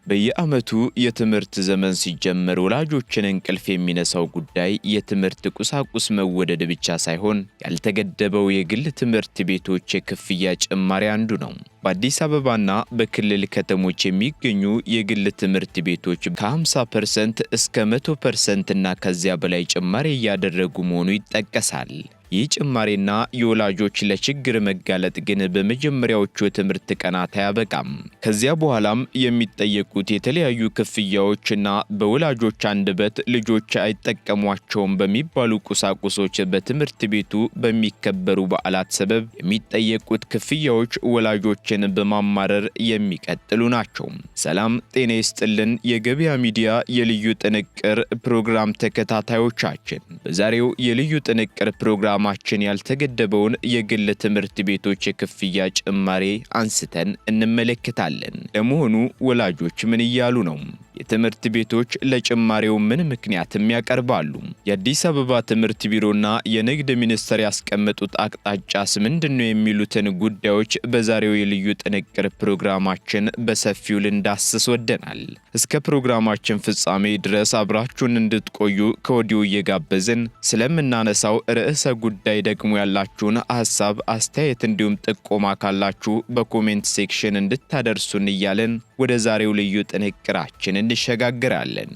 በየዓመቱ የትምህርት ዘመን ሲጀመር ወላጆችን እንቅልፍ የሚነሳው ጉዳይ የትምህርት ቁሳቁስ መወደድ ብቻ ሳይሆን ያልተገደበው የግል ትምህርት ቤቶች የክፍያ ጭማሪ አንዱ ነው። በአዲስ አበባና በክልል ከተሞች የሚገኙ የግል ትምህርት ቤቶች ከ50% እስከ 100% እና ከዚያ በላይ ጭማሪ እያደረጉ መሆኑ ይጠቀሳል። ይህ ጭማሪና የወላጆች ለችግር መጋለጥ ግን በመጀመሪያዎቹ የትምህርት ቀናት አያበቃም። ከዚያ በኋላም የሚጠየቁት የተለያዩ ክፍያዎችና በወላጆች አንደበት ልጆች አይጠቀሟቸውም በሚባሉ ቁሳቁሶች በትምህርት ቤቱ በሚከበሩ በዓላት ሰበብ የሚጠየቁት ክፍያዎች ወላጆችን በማማረር የሚቀጥሉ ናቸው። ሰላም ጤና ይስጥልን። የገበያ ሚዲያ የልዩ ጥንቅር ፕሮግራም ተከታታዮቻችን፣ በዛሬው የልዩ ጥንቅር ፕሮግራም ማችን ያልተገደበውን የግል ትምህርት ቤቶች የክፍያ ጭማሪ አንስተን እንመለከታለን። ለመሆኑ ወላጆች ምን እያሉ ነው? የትምህርት ቤቶች ለጭማሪው ምን ምክንያትም ያቀርባሉ? የአዲስ አበባ ትምህርት ቢሮና የንግድ ሚኒስቴር ያስቀመጡት አቅጣጫስ ምንድነው? የሚሉትን ጉዳዮች በዛሬው የልዩ ጥንቅር ፕሮግራማችን በሰፊው ልንዳስስ ወደናል። እስከ ፕሮግራማችን ፍጻሜ ድረስ አብራችሁን እንድትቆዩ ከወዲሁ እየጋበዝን ስለምናነሳው ርዕሰ ጉዳይ ደግሞ ያላችሁን ሐሳብ፣ አስተያየት እንዲሁም ጥቆማ ካላችሁ በኮሜንት ሴክሽን እንድታደርሱን እያለን ወደ ዛሬው ልዩ ጥንቅራችን እንሸጋግራለን።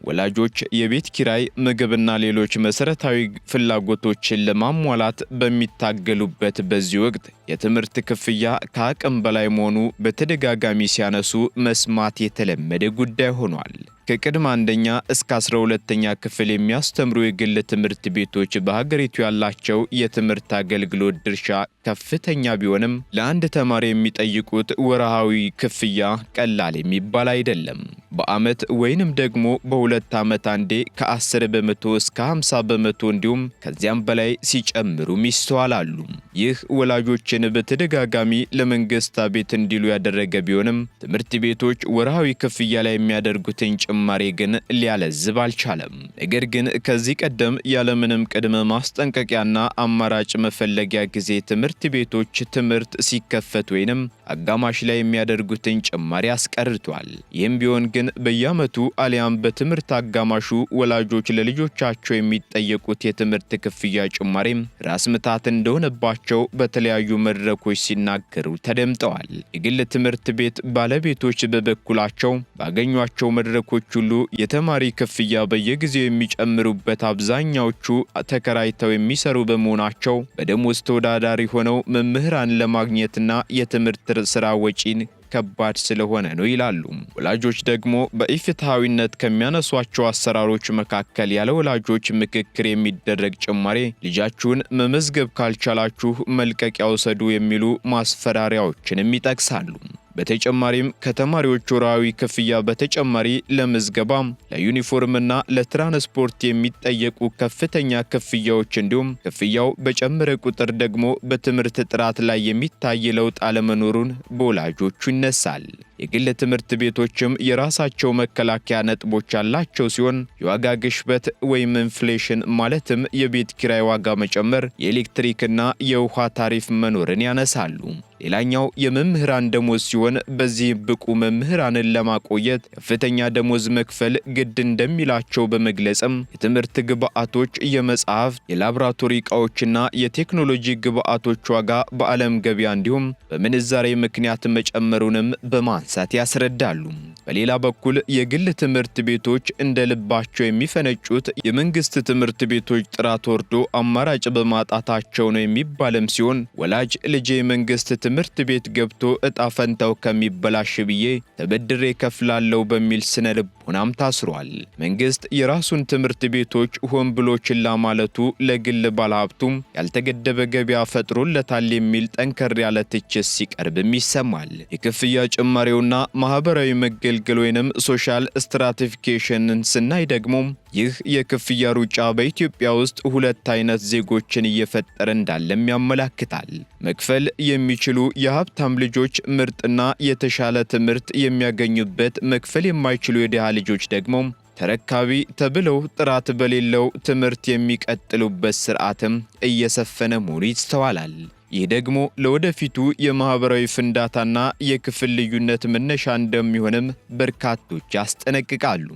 ወላጆች የቤት ኪራይ፣ ምግብና ሌሎች መሰረታዊ ፍላጎቶችን ለማሟላት በሚታገሉበት በዚህ ወቅት የትምህርት ክፍያ ከአቅም በላይ መሆኑ በተደጋጋሚ ሲያነሱ መስማት የተለመደ ጉዳይ ሆኗል። ከቅድመ አንደኛ እስከ 12ኛ ክፍል የሚያስተምሩ የግል ትምህርት ቤቶች በሀገሪቱ ያላቸው የትምህርት አገልግሎት ድርሻ ከፍተኛ ቢሆንም ለአንድ ተማሪ የሚጠይቁት ወርሃዊ ክፍያ ቀላል የሚባል አይደለም። በዓመት ወይንም ደግሞ በሁለት ዓመት አንዴ ከ10 በመቶ እስከ 50 በመቶ እንዲሁም ከዚያም በላይ ሲጨምሩም ይስተዋላሉ። ይህ ወላጆችን በተደጋጋሚ ለመንግስት አቤት እንዲሉ ያደረገ ቢሆንም ትምህርት ቤቶች ወርሃዊ ክፍያ ላይ የሚያደርጉትን ጭማሪ ግን ሊያለዝብ አልቻለም። ነገር ግን ከዚህ ቀደም ያለምንም ቅድመ ማስጠንቀቂያና አማራጭ መፈለጊያ ጊዜ ትምህርት ቤቶች ትምህርት ሲከፈት ወይንም አጋማሽ ላይ የሚያደርጉትን ጭማሪ አስቀርቷል። ይህም ቢሆን ግን በየዓመቱ አሊያም በትምህርት አጋማሹ ወላጆች ለልጆቻቸው የሚጠየቁት የትምህርት ክፍያ ጭማሪም ራስ ምታት እንደሆነባቸው በተለያዩ መድረኮች ሲናገሩ ተደምጠዋል። የግል ትምህርት ቤት ባለቤቶች በበኩላቸው ባገኟቸው መድረኮች ሁሉ የተማሪ ክፍያ በየጊዜው የሚጨምሩበት፣ አብዛኛዎቹ ተከራይተው የሚሰሩ በመሆናቸው በደሞዝ ተወዳዳሪ ሆነው መምህራን ለማግኘትና የትምህርት ስራ ወጪን ከባድ ስለሆነ ነው ይላሉ። ወላጆች ደግሞ በኢፍትሐዊነት ከሚያነሷቸው አሰራሮች መካከል ያለ ወላጆች ምክክር የሚደረግ ጭማሪ፣ ልጃችሁን መመዝገብ ካልቻላችሁ መልቀቂያ ውሰዱ የሚሉ ማስፈራሪያዎችንም ይጠቅሳሉ። በተጨማሪም ከተማሪዎች ወርሃዊ ክፍያ በተጨማሪ ለምዝገባም፣ ለዩኒፎርምና ለትራንስፖርት የሚጠየቁ ከፍተኛ ክፍያዎች እንዲሁም ክፍያው በጨመረ ቁጥር ደግሞ በትምህርት ጥራት ላይ የሚታይ ለውጥ አለመኖሩን በወላጆቹ ይነሳል። የግል ትምህርት ቤቶችም የራሳቸው መከላከያ ነጥቦች ያላቸው ሲሆን የዋጋ ግሽበት ወይም ኢንፍሌሽን ማለትም የቤት ኪራይ ዋጋ መጨመር፣ የኤሌክትሪክና የውሃ ታሪፍ መኖርን ያነሳሉ። ሌላኛው የመምህራን ደሞዝ ሲሆን በዚህ ብቁ መምህራንን ለማቆየት ከፍተኛ ደሞዝ መክፈል ግድ እንደሚላቸው በመግለጽም የትምህርት ግብዓቶች፣ የመጽሐፍ፣ የላቦራቶሪ ዕቃዎችና የቴክኖሎጂ ግብዓቶች ዋጋ በዓለም ገበያ እንዲሁም በምንዛሬ ምክንያት መጨመሩንም በማንሳት ያስረዳሉ። በሌላ በኩል የግል ትምህርት ቤቶች እንደ ልባቸው የሚፈነጩት የመንግስት ትምህርት ቤቶች ጥራት ወርዶ አማራጭ በማጣታቸው ነው የሚባልም ሲሆን ወላጅ ልጄ መንግስት ትምህርት ቤት ገብቶ እጣ ፈንታው ከሚበላሽ ብዬ ተበድሬ ከፍላለው በሚል ስነ ልቦናም ታስሯል። መንግስት የራሱን ትምህርት ቤቶች ሆን ብሎ ችላ ማለቱ ለግል ባለሀብቱም ያልተገደበ ገበያ ፈጥሮለታል የሚል ጠንከር ያለ ትችት ሲቀርብም ይሰማል። የክፍያ ጭማሪውና ማህበራዊ መገልገል ወይንም ሶሻል ስትራቲፊኬሽንን ስናይ ደግሞ ይህ የክፍያ ሩጫ በኢትዮጵያ ውስጥ ሁለት አይነት ዜጎችን እየፈጠረ እንዳለም ያመለክታል። መክፈል የሚችሉ የሀብታም ልጆች ምርጥና የተሻለ ትምህርት የሚያገኙበት፣ መክፈል የማይችሉ የድሃ ልጆች ደግሞ ተረካቢ ተብለው ጥራት በሌለው ትምህርት የሚቀጥሉበት ስርዓትም እየሰፈነ መሆኑ ይስተዋላል። ይህ ደግሞ ለወደፊቱ የማህበራዊ ፍንዳታና የክፍል ልዩነት መነሻ እንደሚሆንም በርካቶች ያስጠነቅቃሉ።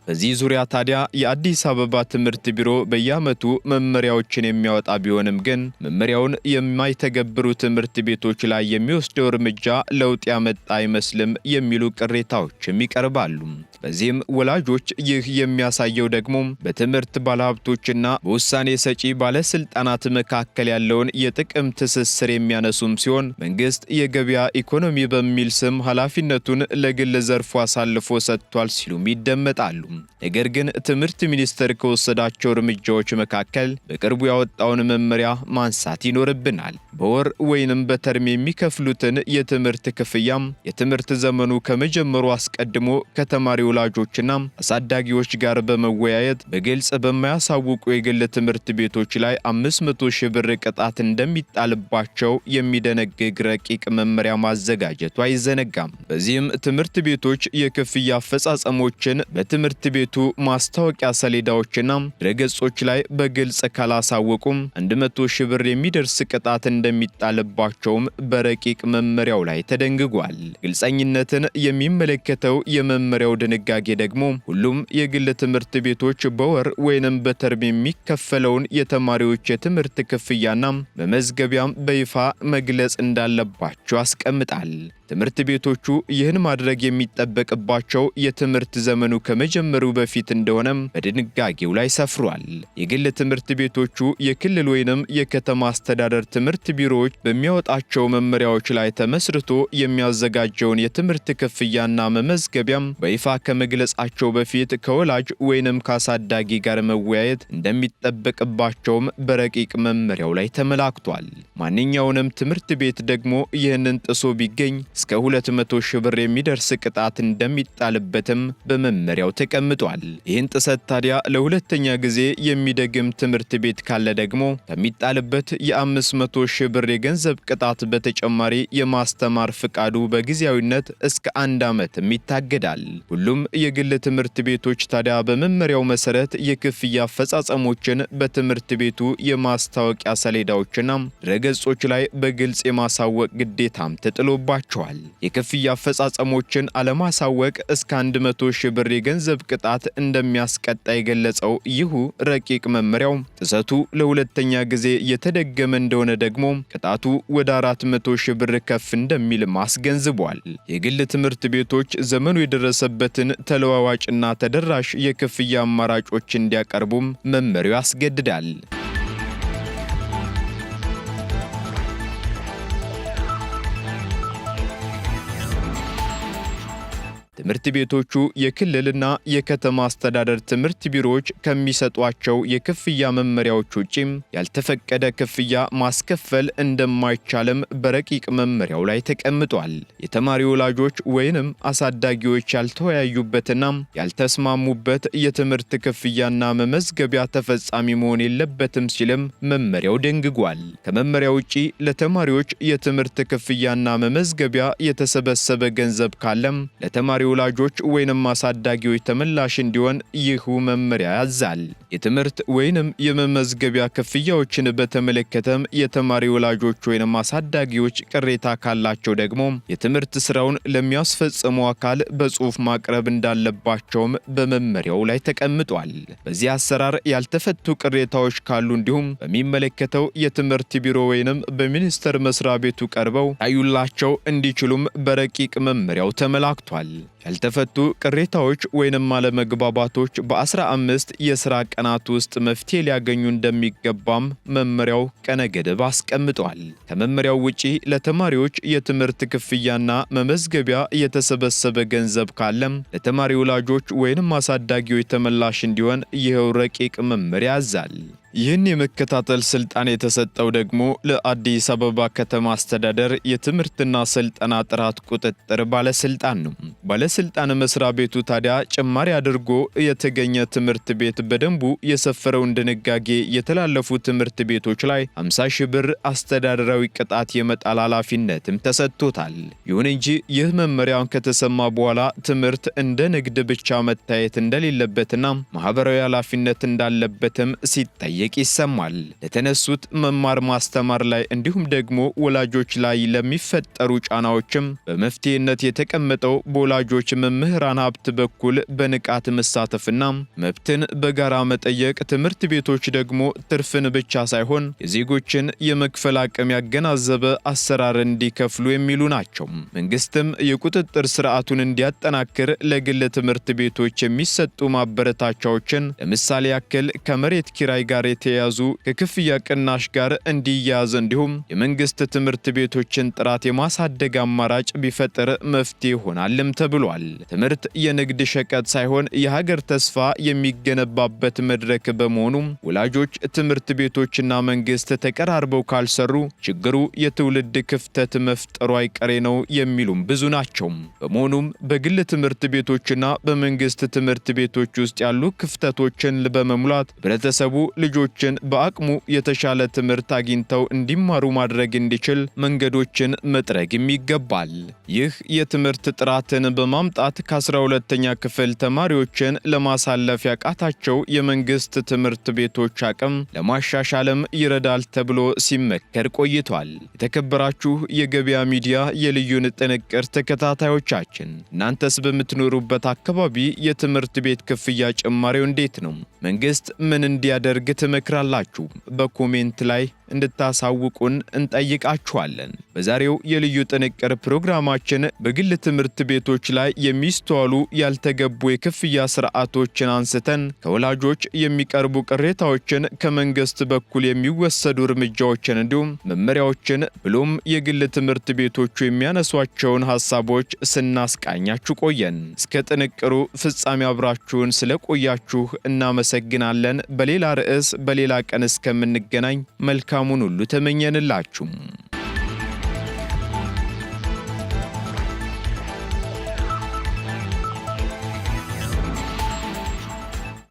በዚህ ዙሪያ ታዲያ የአዲስ አበባ ትምህርት ቢሮ በየዓመቱ መመሪያዎችን የሚያወጣ ቢሆንም ግን መመሪያውን የማይተገብሩ ትምህርት ቤቶች ላይ የሚወስደው እርምጃ ለውጥ ያመጣ አይመስልም የሚሉ ቅሬታዎችም ይቀርባሉ። በዚህም ወላጆች ይህ የሚያሳየው ደግሞ በትምህርት ባለሀብቶችና በውሳኔ ሰጪ ባለስልጣናት መካከል ያለውን የጥቅም ትስስር የሚያነሱም ሲሆን መንግስት የገበያ ኢኮኖሚ በሚል ስም ኃላፊነቱን ለግል ዘርፉ አሳልፎ ሰጥቷል ሲሉም ይደመጣሉ። ነገር ግን ትምህርት ሚኒስቴር ከወሰዳቸው እርምጃዎች መካከል በቅርቡ ያወጣውን መመሪያ ማንሳት ይኖርብናል። በወር ወይንም በተርም የሚከፍሉትን የትምህርት ክፍያም የትምህርት ዘመኑ ከመጀመሩ አስቀድሞ ከተማሪ ወላጆችና አሳዳጊዎች ጋር በመወያየት በግልጽ በማያሳውቁ የግል ትምህርት ቤቶች ላይ 500 ሺህ ብር ቅጣት እንደሚጣልባቸው የሚደነግግ ረቂቅ መመሪያ ማዘጋጀቱ አይዘነጋም። በዚህም ትምህርት ቤቶች የክፍያ አፈጻጸሞችን በትምህርት ቤቱ ማስታወቂያ ሰሌዳዎችና ድረገጾች ላይ በግልጽ ካላሳወቁም 100 ሺህ ብር የሚደርስ ቅጣት እንደሚጣልባቸውም በረቂቅ መመሪያው ላይ ተደንግጓል። ግልጸኝነትን የሚመለከተው የመመሪያው ድንጋጌ ደግሞ ሁሉም የግል ትምህርት ቤቶች በወር ወይንም በተርም የሚከፈለውን የተማሪዎች የትምህርት ክፍያና መመዝገቢያም በይፋ መግለጽ እንዳለባቸው ያስቀምጣል። ትምህርት ቤቶቹ ይህን ማድረግ የሚጠበቅባቸው የትምህርት ዘመኑ ከመጀመሩ በፊት እንደሆነም በድንጋጌው ላይ ሰፍሯል። የግል ትምህርት ቤቶቹ የክልል ወይንም የከተማ አስተዳደር ትምህርት ቢሮዎች በሚያወጣቸው መመሪያዎች ላይ ተመስርቶ የሚያዘጋጀውን የትምህርት ክፍያና መመዝገቢያም በይፋ ከመግለጻቸው በፊት ከወላጅ ወይንም ከአሳዳጊ ጋር መወያየት እንደሚጠበቅባቸውም በረቂቅ መመሪያው ላይ ተመላክቷል። ማንኛውንም ትምህርት ቤት ደግሞ ይህንን ጥሶ ቢገኝ እስከ 200 ሺህ ብር የሚደርስ ቅጣት እንደሚጣልበትም በመመሪያው ተቀምጧል። ይህን ጥሰት ታዲያ ለሁለተኛ ጊዜ የሚደግም ትምህርት ቤት ካለ ደግሞ ከሚጣልበት የ500 ሺህ ብር የገንዘብ ቅጣት በተጨማሪ የማስተማር ፍቃዱ በጊዜያዊነት እስከ 1 ዓመትም ይታገዳል። ሁሉም የግል ትምህርት ቤቶች ታዲያ በመመሪያው መሰረት የክፍያ አፈጻጸሞችን በትምህርት ቤቱ የማስታወቂያ ሰሌዳዎችና ድረገጾች ላይ በግልጽ የማሳወቅ ግዴታም ተጥሎባቸዋል። የክፍያ አፈጻጸሞችን አለማሳወቅ እስከ 100 ሺህ ብር የገንዘብ ቅጣት እንደሚያስቀጣ የገለጸው ይሁ ረቂቅ መመሪያው ጥሰቱ ለሁለተኛ ጊዜ የተደገመ እንደሆነ ደግሞ ቅጣቱ ወደ 400 ሺህ ብር ከፍ እንደሚል አስገንዝቧል። የግል ትምህርት ቤቶች ዘመኑ የደረሰበትን ተለዋዋጭና ተደራሽ የክፍያ አማራጮች እንዲያቀርቡም መመሪያው ያስገድዳል። ትምህርት ቤቶቹ የክልልና የከተማ አስተዳደር ትምህርት ቢሮዎች ከሚሰጧቸው የክፍያ መመሪያዎች ውጪም ያልተፈቀደ ክፍያ ማስከፈል እንደማይቻልም በረቂቅ መመሪያው ላይ ተቀምጧል። የተማሪ ወላጆች ወይንም አሳዳጊዎች ያልተወያዩበትና ያልተስማሙበት የትምህርት ክፍያና መመዝገቢያ ተፈጻሚ መሆን የለበትም ሲልም መመሪያው ደንግጓል። ከመመሪያው ውጪ ለተማሪዎች የትምህርት ክፍያና መመዝገቢያ የተሰበሰበ ገንዘብ ካለም ለተማሪ ወላጆች ወይንም አሳዳጊዎች ተመላሽ እንዲሆን ይህ መመሪያ ያዛል። የትምህርት ወይንም የመመዝገቢያ ክፍያዎችን በተመለከተም የተማሪ ወላጆች ወይንም አሳዳጊዎች ቅሬታ ካላቸው ደግሞ የትምህርት ስራውን ለሚያስፈጽሙ አካል በጽሁፍ ማቅረብ እንዳለባቸውም በመመሪያው ላይ ተቀምጧል። በዚህ አሰራር ያልተፈቱ ቅሬታዎች ካሉ እንዲሁም በሚመለከተው የትምህርት ቢሮ ወይንም በሚኒስቴር መስሪያ ቤቱ ቀርበው ታዩላቸው እንዲችሉም በረቂቅ መመሪያው ተመላክቷል። ያልተፈቱ ቅሬታዎች ወይንም አለመግባባቶች በ15 የሥራ ቀናት ውስጥ መፍትሄ ሊያገኙ እንደሚገባም መመሪያው ቀነ ገደብ አስቀምጧል። ከመመሪያው ውጪ ለተማሪዎች የትምህርት ክፍያና መመዝገቢያ የተሰበሰበ ገንዘብ ካለም ለተማሪ ወላጆች ወይንም አሳዳጊዎች ተመላሽ እንዲሆን ይኸው ረቂቅ መመሪያ ያዛል። ይህን የመከታተል ስልጣን የተሰጠው ደግሞ ለአዲስ አበባ ከተማ አስተዳደር የትምህርትና ስልጠና ጥራት ቁጥጥር ባለስልጣን ነው። ባለስልጣን መስሪያ ቤቱ ታዲያ ጭማሪ አድርጎ የተገኘ ትምህርት ቤት በደንቡ የሰፈረውን ድንጋጌ የተላለፉ ትምህርት ቤቶች ላይ 50 ሺህ ብር አስተዳደራዊ ቅጣት የመጣል ኃላፊነትም ተሰጥቶታል። ይሁን እንጂ ይህ መመሪያውን ከተሰማ በኋላ ትምህርት እንደ ንግድ ብቻ መታየት እንደሌለበትና ማህበራዊ ኃላፊነት እንዳለበትም ሲጠየቅ ይሰማል። ለተነሱት መማር ማስተማር ላይ እንዲሁም ደግሞ ወላጆች ላይ ለሚፈጠሩ ጫናዎችም በመፍትሄነት የተቀመጠው በወላጆች መምህራን ሀብት በኩል በንቃት መሳተፍና መብትን በጋራ መጠየቅ፣ ትምህርት ቤቶች ደግሞ ትርፍን ብቻ ሳይሆን የዜጎችን የመክፈል አቅም ያገናዘበ አሰራር እንዲከፍሉ የሚሉ ናቸው። መንግስትም የቁጥጥር ስርዓቱን እንዲያጠናክር ለግል ትምህርት ቤቶች የሚሰጡ ማበረታቻዎችን ለምሳሌ ያክል ከመሬት ኪራይ ጋር የተያዙ ከክፍያ ቅናሽ ጋር እንዲያያዝ እንዲሁም የመንግስት ትምህርት ቤቶችን ጥራት የማሳደግ አማራጭ ቢፈጥር መፍትሄ ይሆናልም ተብሏል። ትምህርት የንግድ ሸቀጥ ሳይሆን የሀገር ተስፋ የሚገነባበት መድረክ በመሆኑ ወላጆች፣ ትምህርት ቤቶችና መንግስት ተቀራርበው ካልሰሩ ችግሩ የትውልድ ክፍተት መፍጠሩ አይቀሬ ነው የሚሉም ብዙ ናቸው። በመሆኑም በግል ትምህርት ቤቶችና በመንግስት ትምህርት ቤቶች ውስጥ ያሉ ክፍተቶችን በመሙላት ህብረተሰቡ ልጆችን በአቅሙ የተሻለ ትምህርት አግኝተው እንዲማሩ ማድረግ እንዲችል መንገዶችን መጥረግም ይገባል። ይህ የትምህርት ጥራትን በማምጣት ከ12ኛ ክፍል ተማሪዎችን ለማሳለፍ ያቃታቸው የመንግስት ትምህርት ቤቶች አቅም ለማሻሻልም ይረዳል ተብሎ ሲመከር ቆይቷል። የተከበራችሁ የገበያ ሚዲያ የልዩን ጥንቅር ተከታታዮቻችን እናንተስ በምትኖሩበት አካባቢ የትምህርት ቤት ክፍያ ጭማሪው እንዴት ነው? መንግስት ምን እንዲያደርግ ትመክራላችሁ? በኮሜንት ላይ እንድታሳውቁን እንጠይቃችኋለን። በዛሬው የልዩ ጥንቅር ፕሮግራማችን በግል ትምህርት ቤቶች ላይ የሚስተዋሉ ያልተገቡ የክፍያ ስርዓቶችን አንስተን ከወላጆች የሚቀርቡ ቅሬታዎችን፣ ከመንግስት በኩል የሚወሰዱ እርምጃዎችን እንዲሁም መመሪያዎችን ብሎም የግል ትምህርት ቤቶቹ የሚያነሷቸውን ሐሳቦች ስናስቃኛችሁ ቆየን። እስከ ጥንቅሩ ፍጻሜ አብራችሁን ስለቆያችሁ እናመሰግናለን። በሌላ ርዕስ በሌላ ቀን እስከምንገናኝ መልካሙን ሁሉ ተመኘንላችሁ።